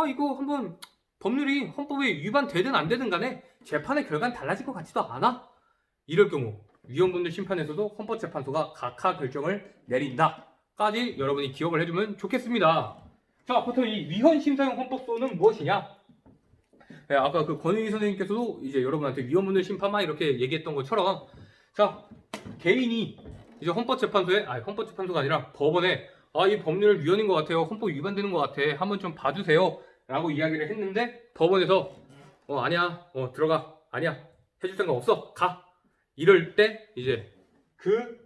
이거 한번 법률이 헌법에 위반되든 안 되든 간에 재판의 결과는 달라질 것 같지도 않아. 이럴 경우 위헌법률 심판에서도 헌법재판소가 각하 결정을 내린다까지 여러분이 기억을 해주면 좋겠습니다. 자, 보통 이 위헌심사용 헌법소는 무엇이냐? 네, 아까 그 권은희 선생님께서도 이제 여러분한테 위헌법률 심판만 이렇게 얘기했던 것처럼, 자, 개인이 이제 헌법재판소가 아니라 법원에 이 법률 위헌인 것 같아요. 헌법 위반되는 것 같아. 한번 좀 봐주세요. 라고 이야기를 했는데 법원에서 아니야. 들어가. 아니야. 해줄 생각 없어. 가. 이럴 때 이제 그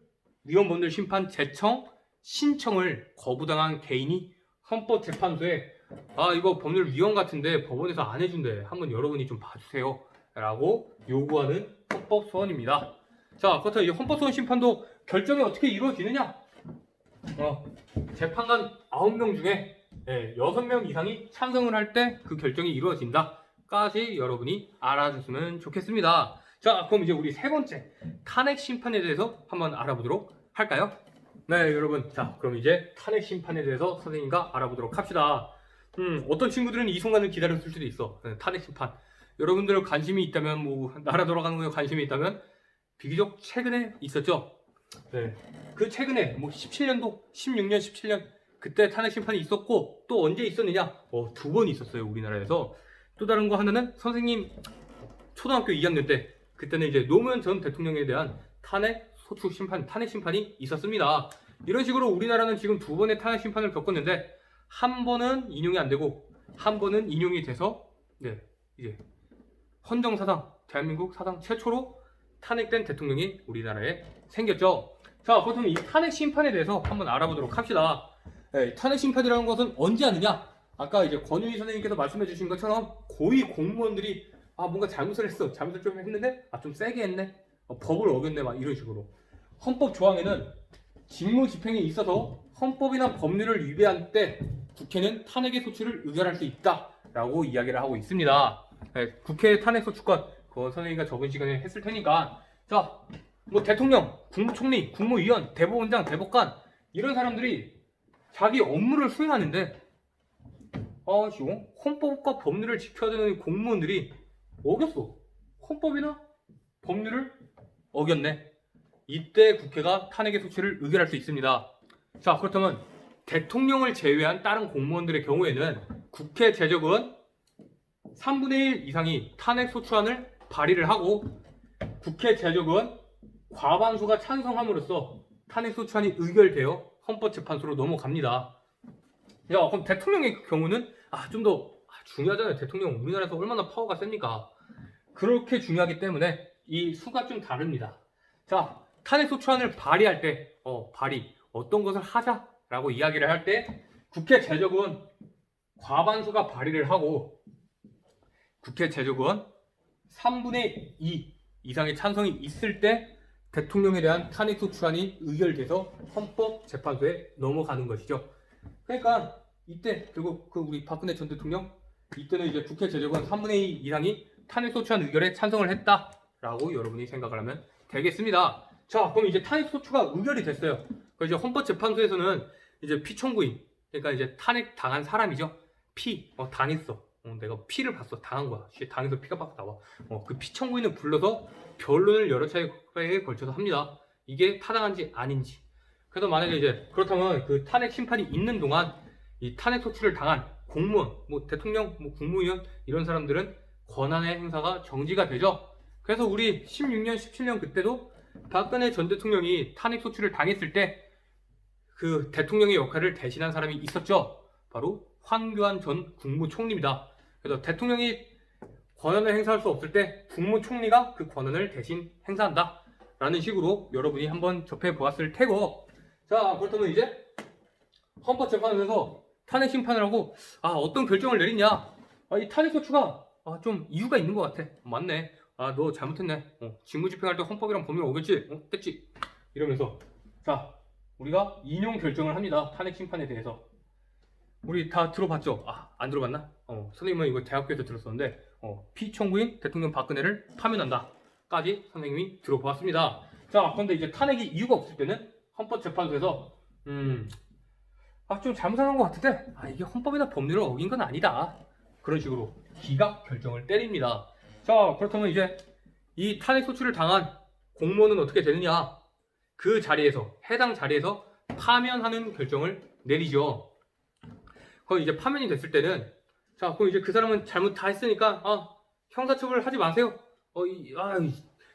위헌법률 심판 제청 신청을 거부당한 개인이 헌법재판소에 이거 법률 위헌 같은데 법원에서 안 해준대. 한번 여러분이 좀 봐주세요. 라고 요구하는 헌법소원입니다. 자, 그렇다면 이 헌법소원 심판도 결정이 어떻게 이루어지느냐? 재판관 9명 중에 6명 이상이 찬성을 할 때 그 결정이 이루어진다까지 여러분이 알아주시면 좋겠습니다. 자, 그럼 이제 우리 세 번째 탄핵 심판에 대해서 한번 알아보도록 할까요? 네, 여러분. 자, 그럼 이제 탄핵 심판에 대해서 선생님과 알아보도록 합시다. 어떤 친구들은 이 순간을 기다렸을 수도 있어. 탄핵 심판. 여러분들 관심이 있다면, 나라 돌아가는 거에 관심이 있다면 비교적 최근에 있었죠. 네. 그 최근에 17년도, 16년, 17년 그때 탄핵 심판이 있었고 또 언제 있었느냐? 2번 있었어요, 우리나라에서. 또 다른 거 하나는 선생님 초등학교 2학년 때 그때는 이제 노무현 전 대통령에 대한 탄핵 심판이 있었습니다. 이런 식으로 우리나라는 지금 2번의 탄핵 심판을 겪었는데 한 번은 인용이 안 되고 한 번은 인용이 돼서 이제 헌정사상, 대한민국 사상 최초로 탄핵된 대통령이 우리나라에 생겼죠. 자, 그렇다면 이 탄핵 심판에 대해서 한번 알아보도록 합시다. 탄핵 심판이라는 것은 언제 하느냐? 아까 이제 권유희 선생님께서 말씀해 주신 것처럼 고위 공무원들이 뭔가 잘못을 좀 했는데 좀 세게 했네, 법을 어겼네, 막 이런 식으로. 헌법 조항에는 직무 집행에 있어서 헌법이나 법률을 위배한 때 국회는 탄핵의 소추를 의결할 수 있다라고 이야기를 하고 있습니다. 국회 탄핵 소추권 그거 선생님과 저번 시간에 했을 테니까. 자, 대통령, 국무총리, 국무위원, 대법원장, 대법관 이런 사람들이 자기 업무를 수행하는데 헌법과 법률을 지켜야 되는 공무원들이 어겼어. 헌법이나 법률을 어겼네. 이때 국회가 탄핵의 소추를 의결할 수 있습니다. 자, 그렇다면 대통령을 제외한 다른 공무원들의 경우에는 국회 제적은 3분의 1 이상이 탄핵 소추안을 발의를 하고 국회 제적은 과반수가 찬성함으로써 탄핵 소추안이 의결되어 헌법재판소로 넘어갑니다. 야, 그럼 대통령의 경우는 좀 더 중요하잖아요. 대통령 우리나라에서 얼마나 파워가 셉니까? 그렇게 중요하기 때문에 이 수가 좀 다릅니다. 자, 탄핵소추안을 발의할 때 어떤 것을 하자라고 이야기를 할 때 국회 제적은 과반수가 발의를 하고 국회 제적은 3분의 2 이상의 찬성이 있을 때 대통령에 대한 탄핵소추안이 의결돼서 헌법재판소에 넘어가는 것이죠. 그러니까 이때 그리고 우리 박근혜 전 대통령 이때는 이제 국회 제적은 3분의 2 이상이 탄핵소추안 의결에 찬성을 했다라고 여러분이 생각을 하면 되겠습니다. 자, 그럼 이제 탄핵소추가 의결이 됐어요. 이제 헌법재판소에서는 이제 피청구인, 그러니까 이제 탄핵 당한 사람이죠. 당했어. 내가 피를 봤어. 당한 거야. 당해서 피가 막 나와. 그 피청구인을 불러서 변론을 여러 차례에 걸쳐서 합니다. 이게 타당한지 아닌지. 그래서 만약에 이제 그렇다면 그 탄핵 심판이 있는 동안 이 탄핵 소추를 당한 공무원, 대통령, 국무위원 이런 사람들은 권한의 행사가 정지가 되죠. 그래서 우리 16년, 17년 그때도 박근혜 전 대통령이 탄핵 소추를 당했을 때 그 대통령의 역할을 대신한 사람이 있었죠. 바로 황교안 전 국무총리입니다. 그래서 대통령이 권한을 행사할 수 없을 때 국무총리가 그 권한을 대신 행사한다 라는 식으로 여러분이 한번 접해보았을 테고, 자, 그렇다면 이제 헌법재판소에서 탄핵 심판을 하고 어떤 결정을 내리냐, 이 탄핵소추가 좀 이유가 있는 것 같아. 맞네. 너 잘못했네. 직무집행할 때 헌법이랑 법률 어겼지? 됐지? 이러면서 자, 우리가 인용 결정을 합니다. 탄핵 심판에 대해서. 우리 다 들어봤죠? 안 들어봤나? 선생님은 이거 대학교에서 들었었는데 피청구인 대통령 박근혜를 파면한다 까지 선생님이 들어보았습니다. 자, 그런데 이제 탄핵이 이유가 없을 때는 헌법재판소에서 좀 잘못한 것 같은데 이게 헌법이나 법률을 어긴 건 아니다, 그런 식으로 기각 결정을 때립니다. 자, 그렇다면 이제 이 탄핵 소추를 당한 공무원은 어떻게 되느냐, 그 자리에서 해당 자리에서 파면하는 결정을 내리죠. 그럼 이제 파면이 됐을 때는 자, 그럼 이제 그 사람은 잘못 다 했으니까 형사처벌 하지 마세요.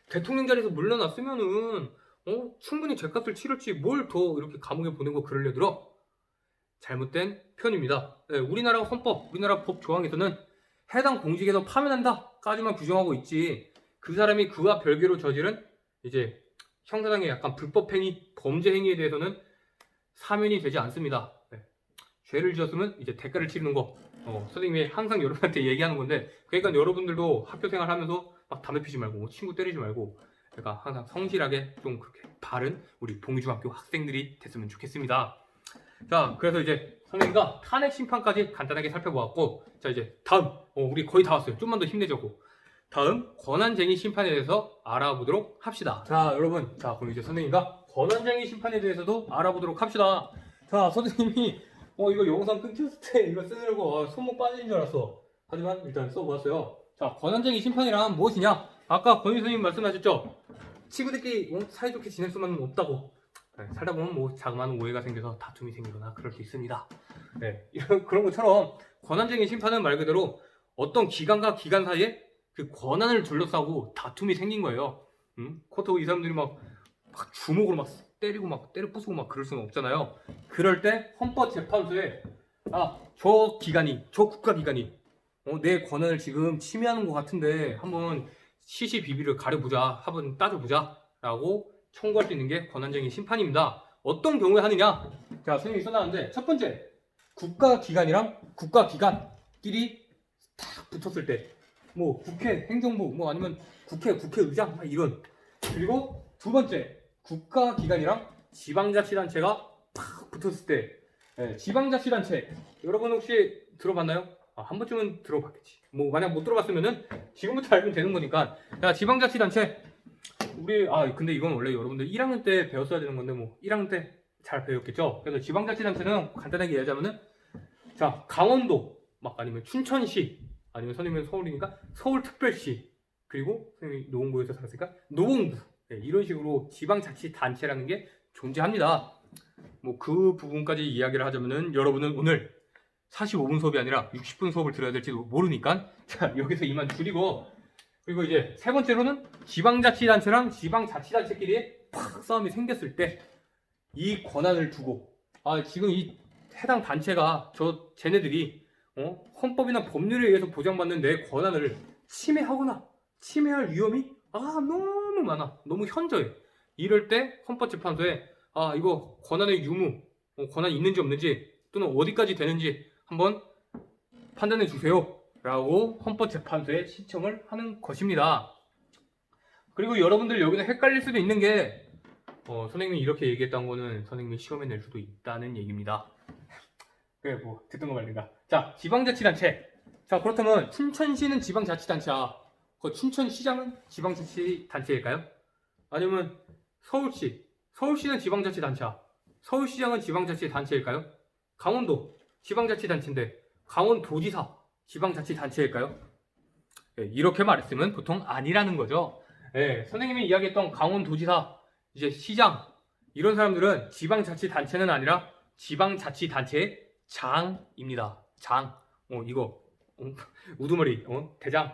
대통령 자리에서 물러났으면은 충분히 죗값을 치렀지 뭘 더 이렇게 감옥에 보내고 그러려 들어. 잘못된 표현입니다. 네, 우리나라 헌법, 우리나라 법 조항에서는 해당 공직에서 파면한다까지만 규정하고 있지, 그 사람이 그와 별개로 저지른 이제 형사상의 약간 불법 행위, 범죄 행위에 대해서는 사면이 되지 않습니다. 네. 죄를 지었으면 이제 대가를 치르는 거. 선생님이 항상 여러분한테 얘기하는 건데, 그러니까 여러분들도 학교 생활하면서 막 담배 피지 말고 친구 때리지 말고, 그러니까 항상 성실하게 좀 그렇게 바른 우리 봉희중학교 학생들이 됐으면 좋겠습니다. 자, 그래서 이제 선생님과 탄핵 심판까지 간단하게 살펴보았고, 자, 이제 다음 우리 거의 다 왔어요. 좀만 더 힘내자고. 다음 권한쟁의 심판에 대해서 알아보도록 합시다. 자, 여러분, 자, 그럼 이제 선생님과 권한쟁의 심판에 대해서도 알아보도록 합시다. 자, 선생님이 이거 영상 끊겼을 때 이거 쓰느라고 손목 빠지는 줄 알았어. 하지만 일단 써보았어요. 자, 권한쟁의 심판이란 무엇이냐? 아까 권위 선생님 말씀하셨죠? 친구들끼리 사이좋게 지낼 수만은 없다고. 네, 살다 보면 자그마한 오해가 생겨서 다툼이 생기거나 그럴 수 있습니다. 네, 그런 것처럼 권한쟁의 심판은 말 그대로 어떤 기관과 기관 사이에 그 권한을 둘러싸고 다툼이 생긴 거예요. 그렇다고 이 사람들이 막 주먹으로 막 때리고 막 때려 부수고 막 그럴 수는 없잖아요. 그럴 때 헌법재판소에 저 기관이, 저 국가기관이 내 권한을 지금 침해하는 것 같은데 한번 시시비비를 가려보자, 한번 따져보자 라고 청구할 수 있는 게 권한쟁의 심판입니다. 어떤 경우에 하느냐? 자, 선생님이 써놨는데, 첫 번째, 국가기관이랑 국가기관끼리 딱 붙었을 때, 국회, 행정부, 아니면 국회의장, 이런. 그리고 두 번째, 국가기관이랑 지방자치단체가 팍 붙었을 때, 지방자치단체, 여러분 혹시 들어봤나요? 한 번쯤은 들어봤겠지. 만약 못 들어봤으면은 지금부터 알면 되는 거니까. 자, 지방자치단체. 우리 근데 이건 원래 여러분들 1학년 때 배웠어야 되는 건데 1학년 때 잘 배웠겠죠. 그래서 지방자치단체는 간단하게 얘기하자면은 자, 강원도 아니면 춘천시, 아니면 선생님은 서울이니까 서울특별시, 그리고 선생님이 노원구에서 살았으니까 노원구, 이런 식으로 지방자치단체라는 게 존재합니다. 그 부분까지 이야기를 하자면은 여러분은 오늘 45분 수업이 아니라 60분 수업을 들어야 될지도 모르니까 자, 여기서 이만 줄이고, 그리고 이제 세 번째로는 지방자치단체랑 지방자치단체끼리 팍 싸움이 생겼을 때 이 권한을 두고 지금 이 해당 단체가 쟤네들이 헌법이나 법률에 의해서 보장받는 내 권한을 침해하거나 침해할 위험이 너무 많아. 너무 현저해. 이럴 때 헌법재판소에 이거 권한의 유무, 권한이 있는지 없는지 또는 어디까지 되는지 한번 판단해 주세요 라고 헌법재판소에 신청을 하는 것입니다. 그리고 여러분들 여기서 헷갈릴 수도 있는 게 선생님이 이렇게 얘기했던 거는 선생님이 시험에 낼 수도 있다는 얘기입니다. 그래 뭐 듣던 거 말인가. 자, 지방자치단체. 자, 그렇다면 춘천시는 지방자치단체야. 그 춘천시장은 지방자치단체일까요? 아니면 서울시는 지방자치단체야. 서울시장은 지방자치단체일까요? 강원도 지방자치단체인데 강원도지사 지방자치단체일까요? 이렇게 말했으면 보통 아니라는 거죠. 선생님이 이야기했던 강원도지사, 이제 시장 이런 사람들은 지방자치단체는 아니라 지방자치단체의 장입니다. 장. 이거 우두머리 대장.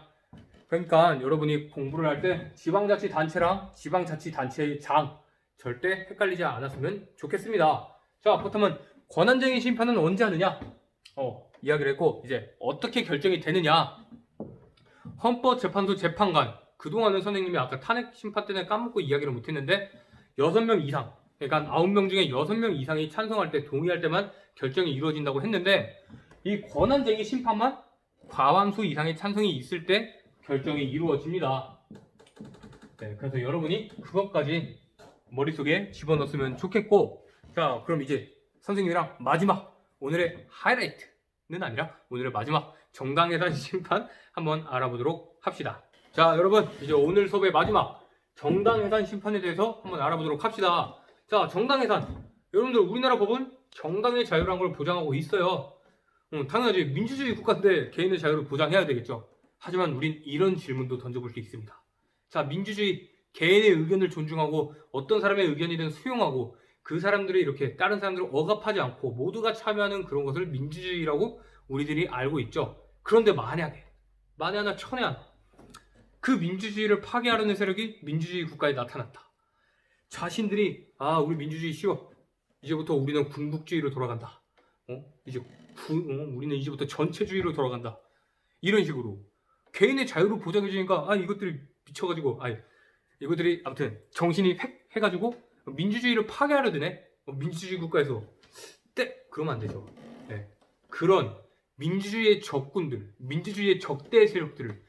그러니까 여러분이 공부를 할 때 지방자치단체랑 지방자치단체의 장 절대 헷갈리지 않았으면 좋겠습니다. 자, 그렇다면 권한쟁의 심판은 언제 하느냐? 이야기를 했고 이제 어떻게 결정이 되느냐? 헌법재판소 재판관. 그동안은 선생님이 아까 탄핵 심판 때는 까먹고 이야기를 못했는데 6명 이상, 그러니까 9명 중에 6명 이상이 찬성할 때, 동의할 때만 결정이 이루어진다고 했는데 이 권한쟁의 심판만 과반수 이상의 찬성이 있을 때 결정이 이루어집니다. 그래서 여러분이 그것까지 머릿속에 집어넣었으면 좋겠고, 자, 그럼 이제 선생님이랑 마지막 오늘의 하이라이트는 아니라 오늘의 마지막 정당해산 심판 한번 알아보도록 합시다. 자, 여러분 이제 오늘 수업의 마지막 정당해산 심판에 대해서 한번 알아보도록 합시다. 자, 정당해산. 여러분들 우리나라 법은 정당의 자유라는 걸 보장하고 있어요. 당연하지. 민주주의 국가인데 개인의 자유를 보장해야 되겠죠. 하지만 우린 이런 질문도 던져볼 수 있습니다. 자, 민주주의, 개인의 의견을 존중하고 어떤 사람의 의견이든 수용하고 그 사람들이 이렇게 다른 사람들을 억압하지 않고 모두가 참여하는 그런 것을 민주주의라고 우리들이 알고 있죠. 그런데 만약에 만에 하나 천에 하나 그 민주주의를 파괴하려는 세력이 민주주의 국가에 나타났다. 자신들이 우리 민주주의 쉬워. 이제부터 우리는 군국주의로 돌아간다. 우리는 이제부터 전체주의로 돌아간다. 이런 식으로 개인의 자유를 보장해 주니까 이것들이 미쳐가지고 이것들이 아무튼 정신이 획 해가지고 민주주의를 파괴하려 드네. 민주주의 국가에서 그러면 안 되죠. 그런 민주주의의 적군들, 민주주의의 적대 세력들을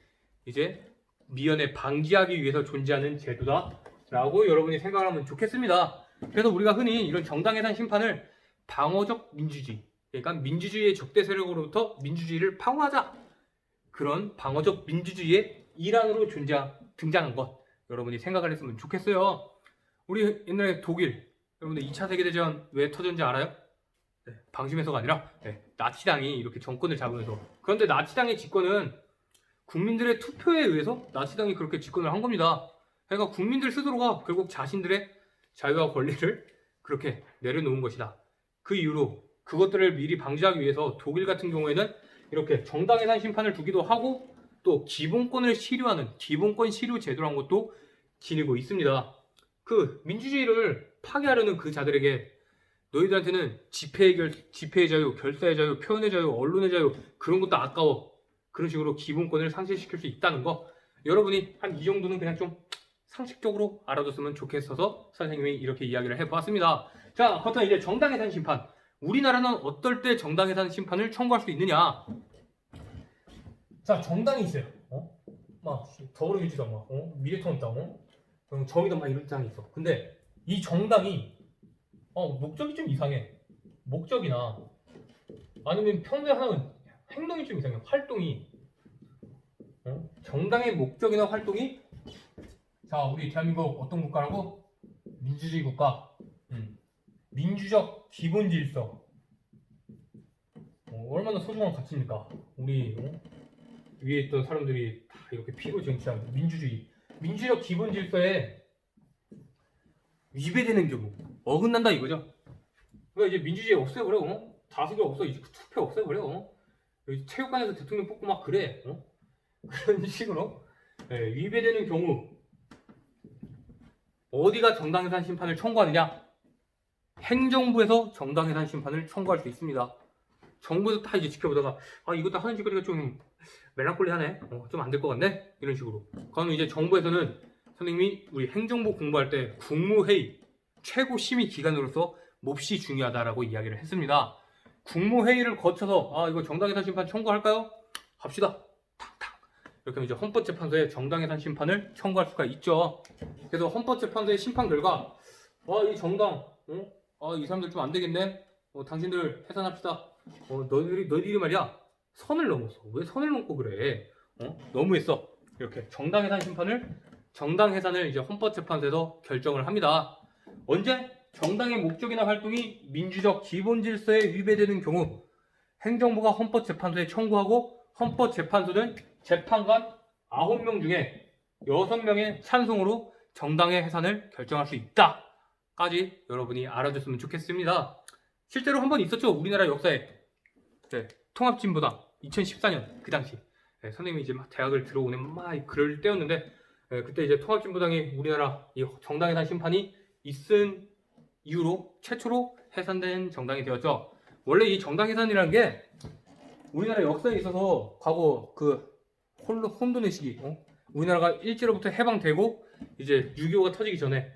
이제 미연에 방지하기 위해서 존재하는 제도다라고 여러분이 생각을 하면 좋겠습니다. 그래서 우리가 흔히 이런 정당해산 심판을 방어적 민주주의, 그러니까 민주주의의 적대 세력으로부터 민주주의를 방어하자, 그런 방어적 민주주의의 일환으로 등장한 것 여러분이 생각을 했으면 좋겠어요. 우리 옛날에 독일, 여러분들 2차 세계대전 왜 터졌는지 알아요? 방심해서가 아니라 나치당이 이렇게 정권을 잡으면서. 그런데 나치당의 집권은 국민들의 투표에 의해서 나치당이 그렇게 집권을 한 겁니다. 그러니까 국민들 스스로가 결국 자신들의 자유와 권리를 그렇게 내려놓은 것이다. 그 이후로 그것들을 미리 방지하기 위해서 독일 같은 경우에는 이렇게 정당해산 심판을 두기도 하고 또 기본권을 시류하는 기본권 시류 제도라는 것도 지니고 있습니다. 그 민주주의를 파괴하려는 그 자들에게 너희들한테는 집회의 자유, 결사의 자유, 표현의 자유, 언론의 자유 그런 것도 아까워. 그런 식으로 기본권을 상실시킬 수 있다는 거 여러분이 한 이 정도는 그냥 좀 상식적으로 알아뒀으면 좋겠어서 선생님이 이렇게 이야기를 해보았습니다. 자, 그렇다면 이제 정당해산 심판. 우리나라는 어떨 때 정당해산 심판을 청구할 수 있느냐? 자, 정당이 있어요. 막 더불어민주당 막 미래통합당 정의당 막 이런 당이 있어. 근데 이 정당이 목적이 좀 이상해. 목적이나 아니면 평소에 하는 행동이 좀 이상해. 활동이 정당의 목적이나 활동이 자, 우리 대한민국 어떤 국가라고? 민주주의 국가. 민주적 기본 질서. 얼마나 소중한 가치입니까? 우리 위에 있던 사람들이 다 이렇게 피로 쟁취한 민주주의. 민주적 기본 질서에 위배되는 경우 어긋난다 이거죠. 그러니까 이제 민주주의 없애버려. 다수결 없어. 이제 투표 없애버려. 체육관에서 대통령 뽑고 막 그래. 그런 식으로 위배되는 경우 어디가 정당해산 심판을 청구하느냐? 행정부에서 정당해산 심판을 청구할 수 있습니다. 정부에서 다 이제 지켜보다가 이거 다 하는 짓거리가 좀 멜랑콜리하네. 좀 안 될 것 같네. 이런 식으로. 그럼 이제 정부에서는 선생님이 우리 행정부 공부할 때 국무회의 최고 심의 기관으로서 몹시 중요하다라고 이야기를 했습니다. 국무회의를 거쳐서 이거 정당해산 심판 청구할까요? 합시다. 탕탕. 이렇게 하면 이제 헌법재판소에 정당해산 심판을 청구할 수가 있죠. 그래서 헌법재판소의 심판 결과 이 정당 이 사람들 좀 안 되겠네. 당신들 해산합시다. 너희들이 말이야 선을 넘었어. 왜 선을 넘고 그래? 너무했어. 이렇게 정당해산을 이제 헌법재판소에서 결정을 합니다. 언제? 정당의 목적이나 활동이 민주적 기본 질서에 위배되는 경우 행정부가 헌법재판소에 청구하고 헌법재판소는 재판관 9명 중에 6명의 찬성으로 정당의 해산을 결정할 수 있다까지 여러분이 알아줬으면 좋겠습니다. 실제로 한 번 있었죠. 우리나라 역사에 통합진보당 2014년 그 당시 선생님이 이제 막 대학을 들어오는 막 그럴 때였는데 그때 이제 통합진보당이 우리나라 이 정당해산 심판이 있은 이후로 최초로 해산된 정당이 되었죠. 원래 이 정당해산이라는 게 우리나라 역사에 있어서 과거 그 혼돈의 시기 우리나라가 일제로부터 해방되고 이제 6.25가 터지기 전에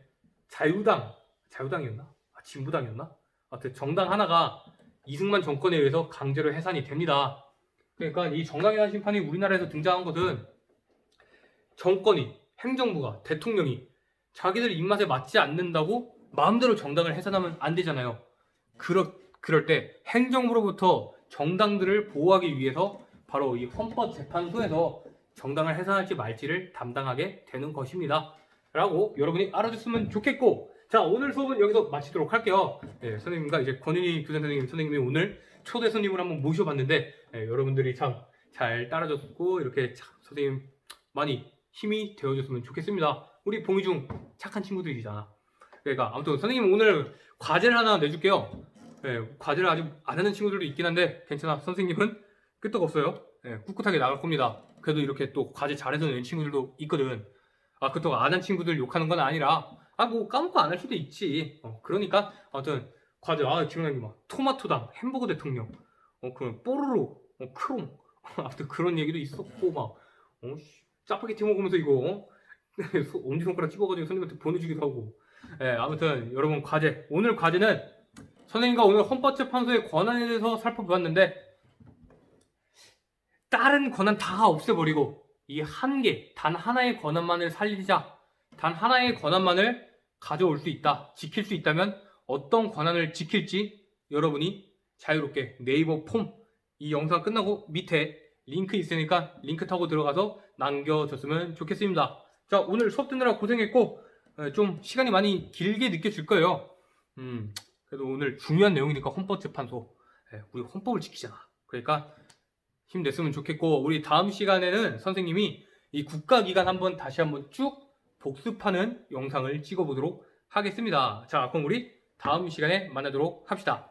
자유당이었나? 진보당이었나? 하여튼 정당 하나가 이승만 정권에 의해서 강제로 해산이 됩니다. 그러니까 이 정당해산 심판이 우리나라에서 등장한 것은 정권이, 행정부가, 대통령이 자기들 입맛에 맞지 않는다고 마음대로 정당을 해산하면 안 되잖아요. 그럴 때 행정부로부터 정당들을 보호하기 위해서 바로 이 헌법재판소에서 정당을 해산할지 말지를 담당하게 되는 것입니다. 라고 여러분이 알아줬으면 좋겠고, 자, 오늘 수업은 여기서 마치도록 할게요. 선생님과 이제 권윤희 교장 선생님이 오늘 초대 손님을 한번 모셔봤는데, 여러분들이 참 잘 따라줬고, 이렇게 참 선생님 많이 힘이 되어줬으면 좋겠습니다. 우리 봉이중 착한 친구들이잖아. 그러니까 아무튼 선생님 오늘 과제를 하나 내줄게요. 과제를 아직 안 하는 친구들도 있긴 한데 괜찮아. 선생님은 끄떡없어요. 꿋꿋하게 나갈 겁니다. 그래도 이렇게 또 과제 잘해서 낸 친구들도 있거든. 그렇다고 안 한 친구들 욕하는 건 아니라 뭐 까먹고 안 할 수도 있지. 그러니까 아무튼 과제 기억나는 게 막 토마토당 햄버거 대통령 그럼 뽀로로 크롱 아무튼 그런 얘기도 있었고 막 짜파게티 먹으면서 이거 엄지손가락 찍어가지고 선생님한테 보내주기도 하고. 아무튼 여러분 오늘 과제는 선생님과 오늘 헌법재판소의 권한에 대해서 살펴보았는데 다른 권한 다 없애버리고 이 단 하나의 권한만을 살리자, 단 하나의 권한만을 가져올 수 있다, 지킬 수 있다면 어떤 권한을 지킬지 여러분이 자유롭게 네이버 폼 이 영상 끝나고 밑에 링크 있으니까 링크 타고 들어가서 남겨줬으면 좋겠습니다. 자, 오늘 수업 듣느라 고생했고 좀 시간이 많이 길게 느껴질 거예요. 그래도 오늘 중요한 내용이니까 헌법재판소 우리 헌법을 지키잖아. 그러니까 힘냈으면 좋겠고, 우리 다음 시간에는 선생님이 이 국가기관 다시 한번 쭉 복습하는 영상을 찍어보도록 하겠습니다. 자, 그럼 우리 다음 시간에 만나도록 합시다.